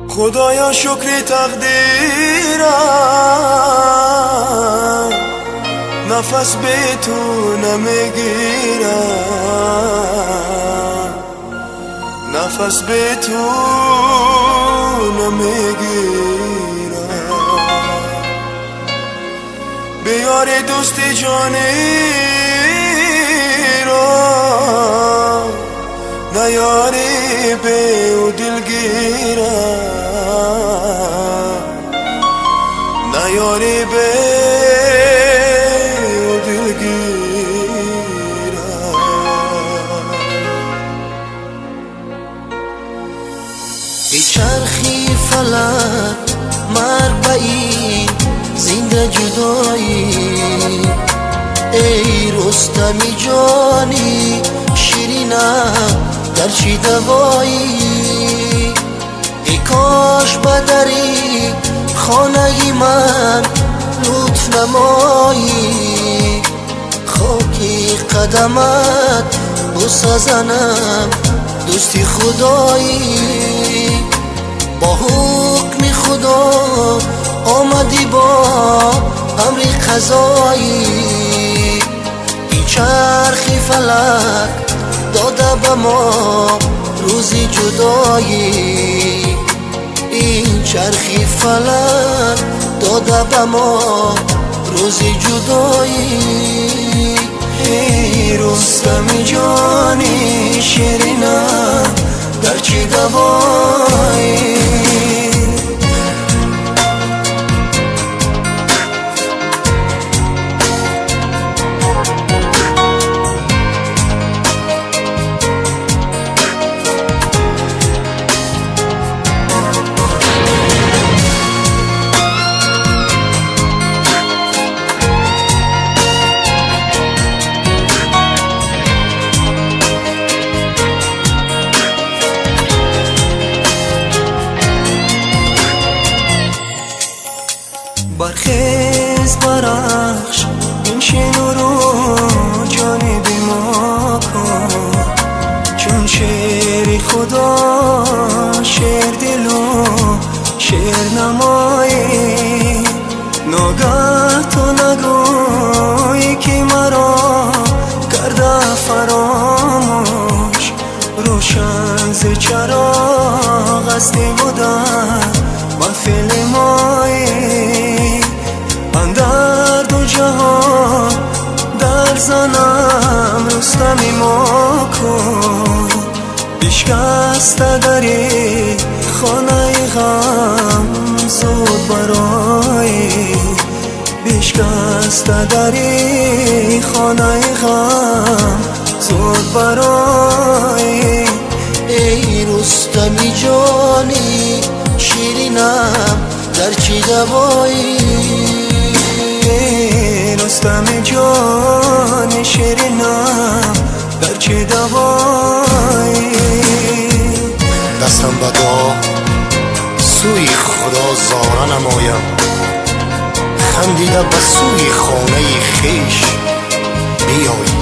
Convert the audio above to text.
خدایا شکر تقدیرم، نفس به تو نمیگیرم، نفس به تو نمیگیرم. بیار دوست جانی را، نیاری به او دلگیرم، نیاری به او دلگیرم. ای چرخی فلک مرگ به این زنده جدایی، ای رستمی جانی شیرینم در چی دوایی. ای کاش بدری خانه من لطف نمایی، خاکی قدمت بسازنم دوستی خدایی. با حکم خدا آمدی با امر قضایی، این چرخی فلک داده به ما روزی جدایی، این چرخی فلک داده به ما روزی جدایی. ای رستمی جانی شیرینم در چی دوایی. برخیز برخش این شنو رو جانب ما کن، چون شعر خدا شعر دلو شعر نمایی. ناگه تو نگویی که مرا کرده فراموش، روشن ز چراغ استی بودن محفل مایی. اندر دو جهان در زنم رستمی ما کن، بشکسته دری خانه غم زود برای، بشکسته دری خانه غم زود برای. ای رستمی جانی شیرینم در چی دوایی، ای رستمی جانی شیرینم در چی دوایی. دستم به دعا سوی خدا زاره نمایم، خندیده به سوی خانه خیش بیایی.